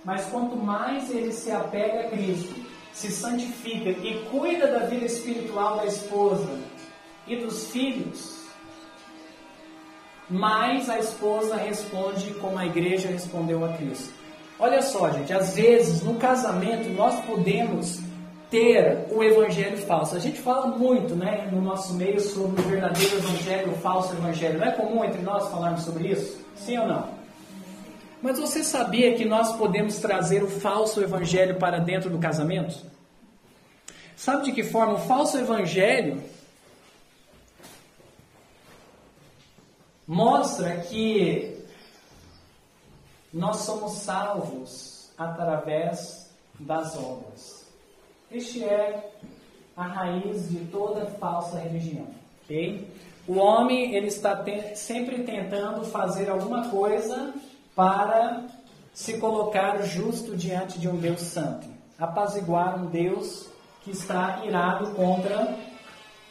Mas quanto mais ele se apega a Cristo, se santifica e cuida da vida espiritual da esposa e dos filhos, mais a esposa responde como a igreja respondeu a Cristo. Olha só, gente, às vezes no casamento nós podemos ter o evangelho falso. A gente fala muito, né, no nosso meio sobre o verdadeiro evangelho e o falso evangelho. Não é comum entre nós falarmos sobre isso? Sim ou não? Mas você sabia que nós podemos trazer o falso evangelho para dentro do casamento? Sabe de que forma? O falso evangelho mostra que nós somos salvos através das obras. Este é a raiz de toda falsa religião. Okay? O homem ele está sempre tentando fazer alguma coisa para se colocar justo diante de um Deus santo. Apaziguar um Deus que está irado contra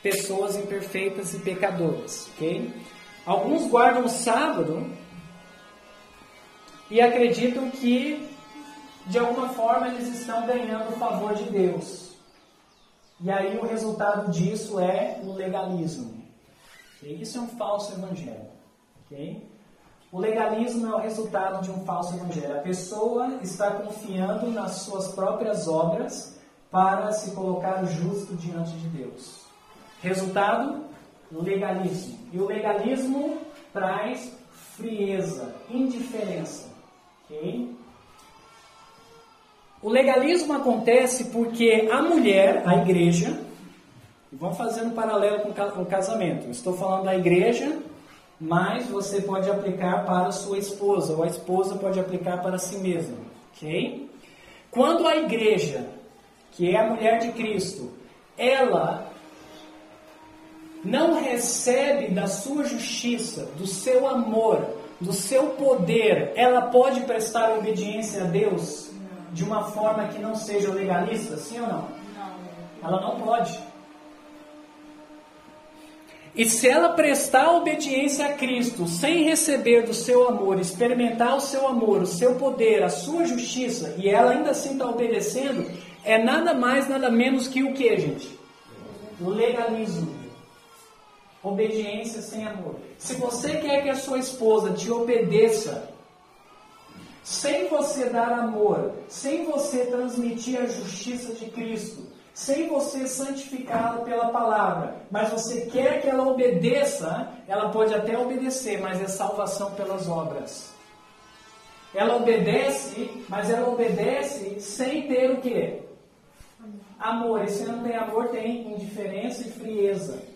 pessoas imperfeitas e pecadoras. Okay? Alguns guardam o sábado e acreditam que, de alguma forma, eles estão ganhando o favor de Deus. E aí o resultado disso é o legalismo. Okay? Isso é um falso evangelho. Okay? O legalismo é o resultado de um falso evangelho. A pessoa está confiando nas suas próprias obras para se colocar justo diante de Deus. Resultado? Legalismo. E o legalismo traz frieza, indiferença. Okay? O legalismo acontece porque a mulher, a igreja, e vamos fazer um paralelo com o casamento. Eu estou falando da igreja, mas você pode aplicar para a sua esposa, ou a esposa pode aplicar para si mesma. Okay? Quando a igreja, que é a mulher de Cristo, ela não recebe da sua justiça, do seu amor, do seu poder, ela pode prestar obediência a Deus de uma forma que não seja legalista, sim ou não? Não. Ela não pode. E se ela prestar obediência a Cristo, sem receber do seu amor, experimentar o seu amor, o seu poder, a sua justiça, e ela ainda assim está obedecendo, é nada mais, nada menos que o que, gente? Legalismo. Obediência sem amor. Se você quer que a sua esposa te obedeça, sem você dar amor, sem você transmitir a justiça de Cristo, sem você santificá-la pela palavra, mas você quer que ela obedeça, ela pode até obedecer, mas é salvação pelas obras. Ela obedece, mas ela obedece sem ter o quê? Amor. E se não tem amor, tem indiferença e frieza.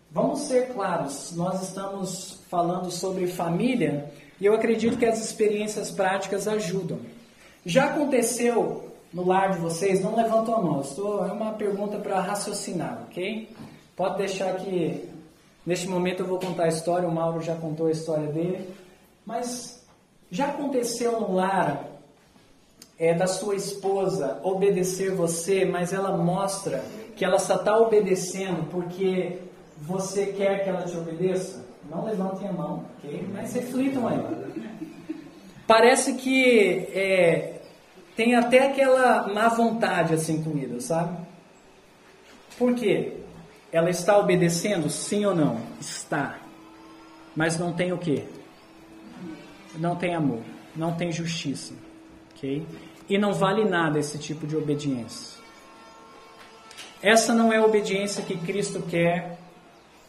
Vamos ser claros, nós estamos falando sobre família e eu acredito que as experiências práticas ajudam. Já aconteceu no lar de vocês? Não levantou a mão, é uma pergunta para raciocinar, ok? Pode deixar que neste momento eu vou contar a história, o Mauro já contou a história dele, mas já aconteceu no lar da sua esposa obedecer você, mas ela mostra que ela só está obedecendo porque você quer que ela te obedeça? Não levantem a mão, ok? Mas reflitam aí. Parece que tem até aquela má vontade assim comida, sabe? Por quê? Ela está obedecendo, sim ou não? Está. Mas não tem o quê? Não tem amor, não tem justiça, ok? E não vale nada esse tipo de obediência. Essa não é a obediência que Cristo quer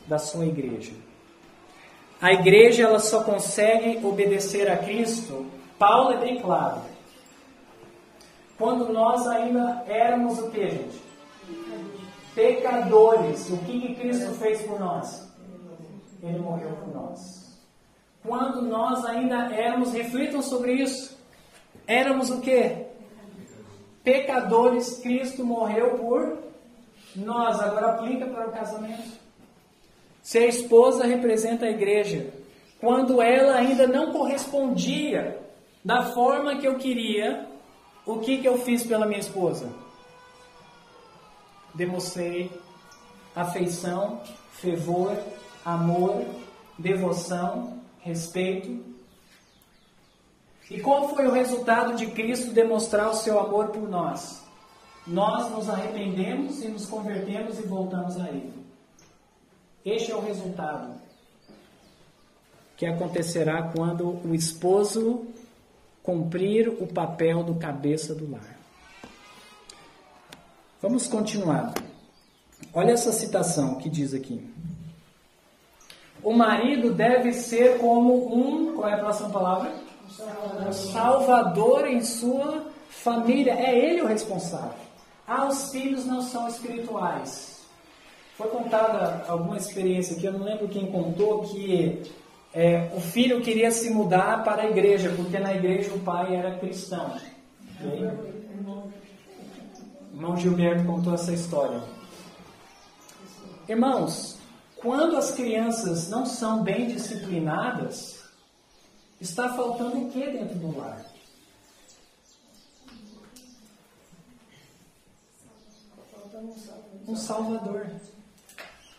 da sua igreja. A igreja ela só consegue obedecer a Cristo, Paulo é bem claro, quando nós ainda éramos o que, gente? Pecadores. O que Cristo fez por nós? Ele morreu por nós. Quando nós ainda éramos, reflitam sobre isso, éramos o que? Pecadores, Cristo morreu por nós. Agora aplica para o casamento. Se a esposa representa a igreja, quando ela ainda não correspondia da forma que eu queria, o que eu fiz pela minha esposa? Demonstrei afeição, fervor, amor, devoção, respeito. E qual foi o resultado de Cristo demonstrar o seu amor por nós? Nós nos arrependemos e nos convertemos e voltamos a Ele. Este é o resultado que acontecerá quando o esposo cumprir o papel do cabeça do lar. Vamos continuar. Olha essa citação que diz aqui. O marido deve ser como qual é a próxima palavra? Salvador em sua família. É ele o responsável. Os filhos não são espirituais. Foi contada alguma experiência aqui, eu não lembro quem contou, que o filho queria se mudar para a igreja, porque na igreja o pai era cristão. Okay? O irmão Gilberto contou essa história. Irmãos, quando as crianças não são bem disciplinadas, está faltando o que dentro do lar? Um salvador.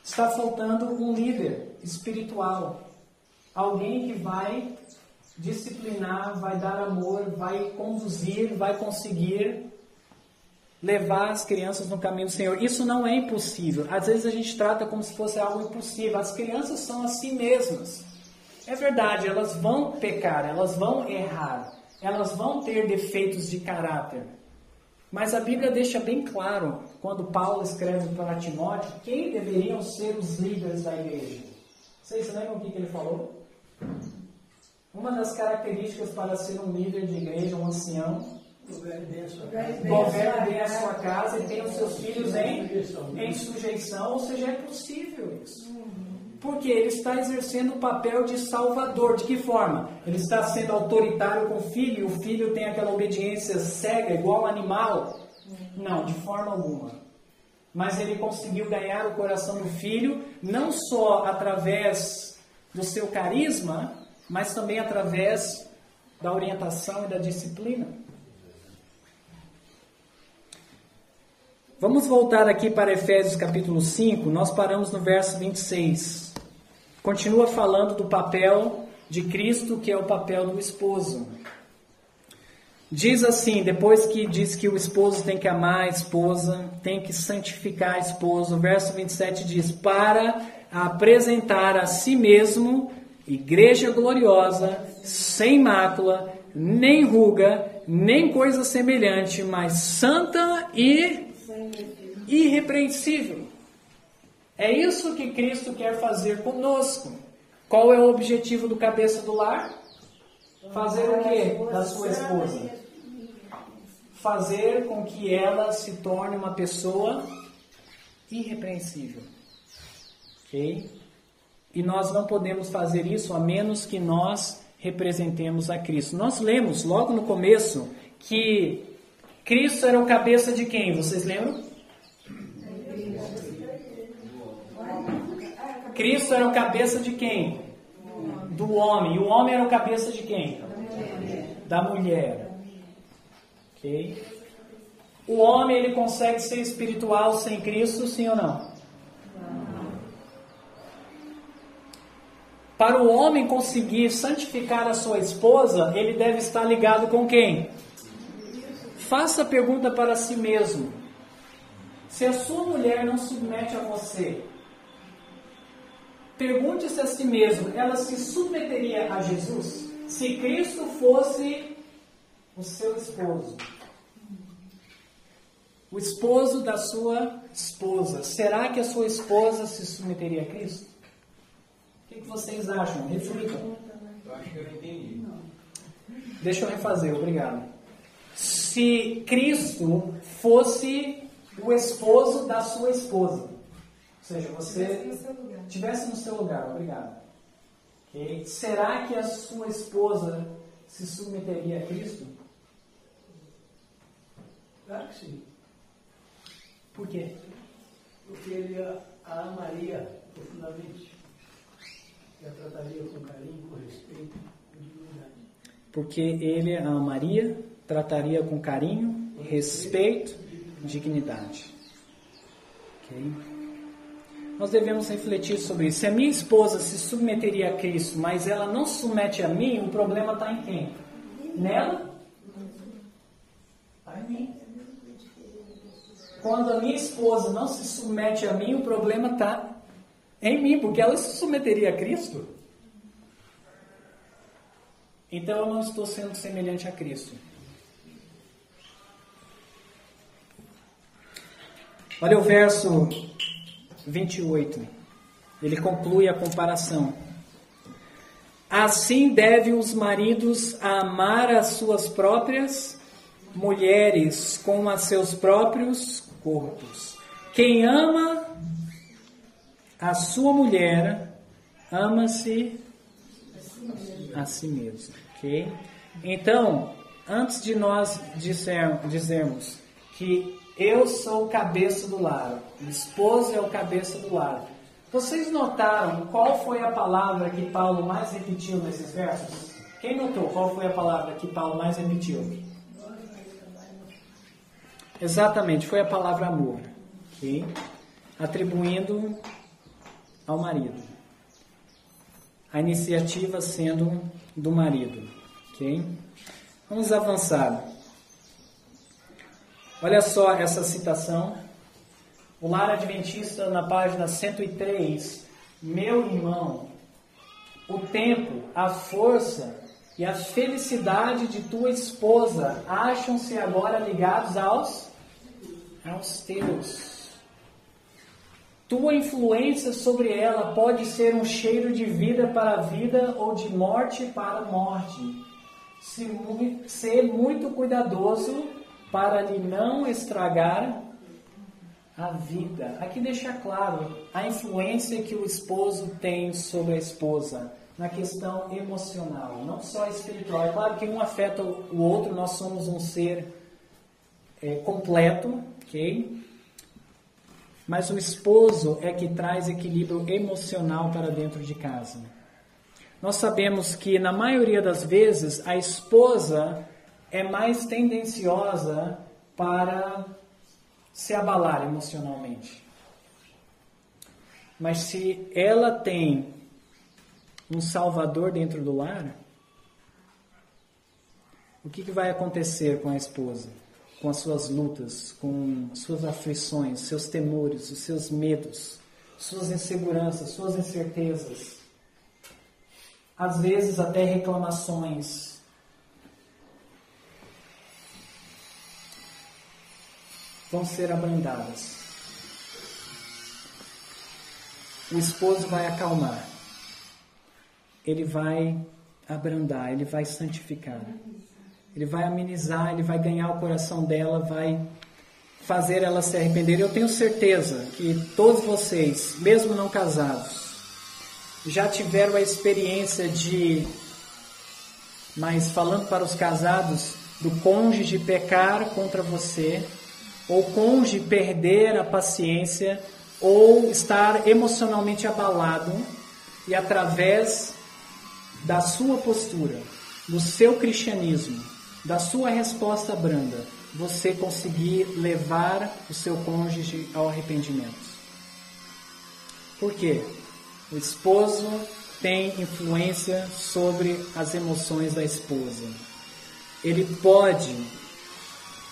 Está faltando um líder espiritual. Alguém que vai disciplinar, vai dar amor, vai conduzir, vai conseguir levar as crianças no caminho do Senhor. Isso não é impossível. Às vezes a gente trata como se fosse algo impossível. As crianças são assim mesmas. É verdade, elas vão pecar, elas vão errar, elas vão ter defeitos de caráter. Mas a Bíblia deixa bem claro, quando Paulo escreve para Timóteo, quem deveriam ser os líderes da igreja. Vocês lembram o que ele falou? Uma das características para ser um líder de igreja, um ancião, governe bem a sua casa e tenha os seus filhos em sujeição, ou seja, é possível isso. Porque ele está exercendo o papel de salvador. De que forma? Ele está sendo autoritário com o filho, e o filho tem aquela obediência cega, igual um animal? Não, de forma alguma. Mas ele conseguiu ganhar o coração do filho, não só através do seu carisma, mas também através da orientação e da disciplina. Vamos voltar aqui para Efésios capítulo 5, nós paramos no verso 26. Continua falando do papel de Cristo, que é o papel do esposo. Diz assim, depois que diz que o esposo tem que amar a esposa, tem que santificar a esposa, o verso 27 diz, para apresentar a si mesmo, igreja gloriosa, sem mácula, nem ruga, nem coisa semelhante, mas santa e irrepreensível. É isso que Cristo quer fazer conosco. Qual é o objetivo do cabeça do lar? Fazer o que da sua esposa? Fazer com que ela se torne uma pessoa irrepreensível. Ok? E nós não podemos fazer isso a menos que nós representemos a Cristo. Nós lemos logo no começo que Cristo era o cabeça de quem? Vocês lembram? Cristo era o cabeça de quem? Do homem. E o homem era o cabeça de quem? Da mulher. Ok? O homem, ele consegue ser espiritual sem Cristo, sim ou não? Para o homem conseguir santificar a sua esposa, ele deve estar ligado com quem? Faça a pergunta para si mesmo. Se a sua mulher não submete a você, pergunte-se a si mesmo, ela se submeteria a Jesus? Se Cristo fosse o seu esposo, o esposo da sua esposa, será que a sua esposa se submeteria a Cristo? O que vocês acham? Reflitam. Eu acho que eu não entendi. Deixa eu refazer, obrigado. Se Cristo fosse o esposo da sua esposa, ou seja, você estivesse no seu lugar, obrigado. Okay. Será que a sua esposa se submeteria a Cristo? Claro que sim. Por quê? Porque ele a amaria profundamente. E a trataria com carinho, com respeito, com dignidade. Porque ele a amaria, trataria com carinho, respeito, dignidade. Ok? Nós devemos refletir sobre isso. Se a minha esposa se submeteria a Cristo, mas ela não se submete a mim, o problema está em quem? Nela? Está em mim. Quando a minha esposa não se submete a mim, o problema está em mim, porque ela se submeteria a Cristo. Então eu não estou sendo semelhante a Cristo. Olha o verso 28. Ele conclui a comparação. Assim devem os maridos amar as suas próprias mulheres como a seus próprios corpos. Quem ama a sua mulher, ama-se a si mesmo. Ok? Então, antes de nós dizermos que eu sou o cabeça do lar, o esposo é o cabeça do lar, vocês notaram qual foi a palavra que Paulo mais repetiu nesses versos? Quem notou qual foi a palavra que Paulo mais repetiu? Exatamente, foi a palavra amor, okay? Atribuindo ao marido. A iniciativa sendo do marido. Okay? Vamos avançar. Olha só essa citação. O Lar Adventista, na página 103. Meu irmão, o tempo, a força e a felicidade de tua esposa acham-se agora ligados aos teus. Tua influência sobre ela pode ser um cheiro de vida para a vida ou de morte para a morte. Ser muito cuidadoso para lhe não estragar a vida. Aqui deixa claro a influência que o esposo tem sobre a esposa na questão emocional, não só espiritual. É claro que um afeta o outro, nós somos um ser completo, ok? Mas o esposo é que traz equilíbrio emocional para dentro de casa. nós sabemos que, na maioria das vezes, a esposa é mais tendenciosa para se abalar emocionalmente. Mas se ela tem um Salvador dentro do lar, o que vai acontecer com a esposa? Com as suas lutas, com suas aflições, seus temores, os seus medos, suas inseguranças, suas incertezas. Às vezes até reclamações. Vão ser abrandadas. O esposo vai acalmar. Ele vai abrandar, ele vai santificar. Ele vai amenizar, ele vai ganhar o coração dela, vai fazer ela se arrepender. Eu tenho certeza que todos vocês, mesmo não casados, já tiveram a experiência de, mas falando para os casados, do cônjuge pecar contra você, ou cônjuge perder a paciência, ou estar emocionalmente abalado, e através da sua postura, do seu cristianismo, da sua resposta branda, você conseguir levar o seu cônjuge ao arrependimento. Por quê? O esposo tem influência sobre as emoções da esposa. Ele pode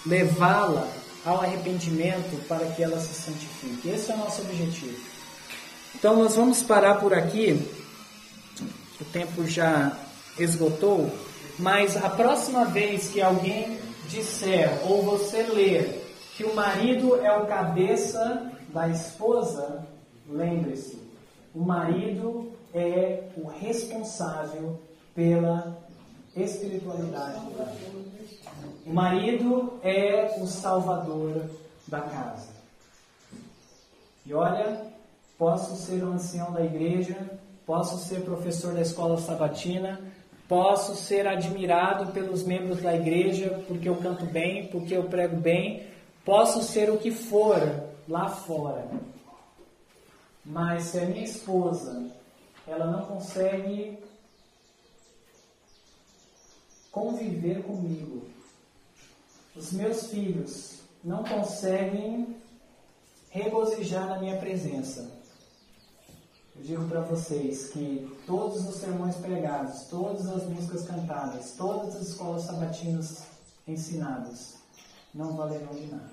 levá-la ao arrependimento para que ela se santifique. Esse é o nosso objetivo. Então nós vamos parar por aqui. O tempo já esgotou. Mas a próxima vez que alguém disser ou você ler que o marido é o cabeça da esposa, lembre-se, o marido é o responsável pela espiritualidade do lar. O marido é o salvador da casa. E olha, posso ser um ancião da igreja, posso ser professor da escola sabatina, posso ser admirado pelos membros da igreja porque eu canto bem, porque eu prego bem, posso ser o que for lá fora. Mas se a minha esposa, ela não consegue conviver comigo, os meus filhos não conseguem regozijar na minha presença, eu digo para vocês que todos os sermões pregados, todas as músicas cantadas, todas as escolas sabatinas ensinadas não valerão de nada.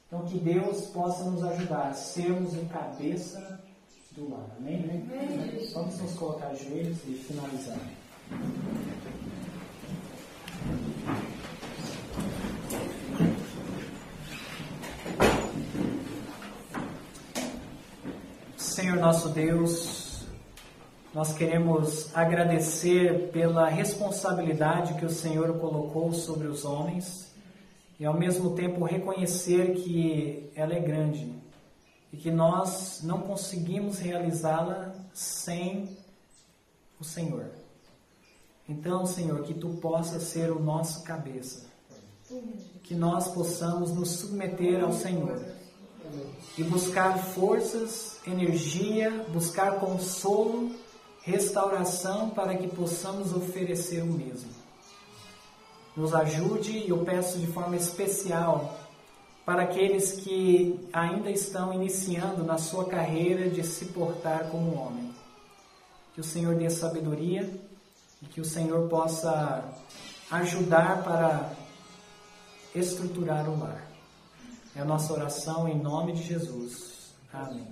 Então que Deus possa nos ajudar a sermos o cabeça do lar. Amém? Amém. Vamos nos colocar joelhos e finalizar. Senhor nosso Deus, nós queremos agradecer pela responsabilidade que o Senhor colocou sobre os homens e ao mesmo tempo reconhecer que ela é grande e que nós não conseguimos realizá-la sem o Senhor. Então, Senhor, que Tu possas ser o nosso cabeça, que nós possamos nos submeter ao Senhor e buscar forças, energia, buscar consolo, restauração para que possamos oferecer o mesmo. Nos ajude, e eu peço de forma especial para aqueles que ainda estão iniciando na sua carreira de se portar como homem. Que o Senhor dê sabedoria e que o Senhor possa ajudar para estruturar o lar. É a nossa oração em nome de Jesus. Amém.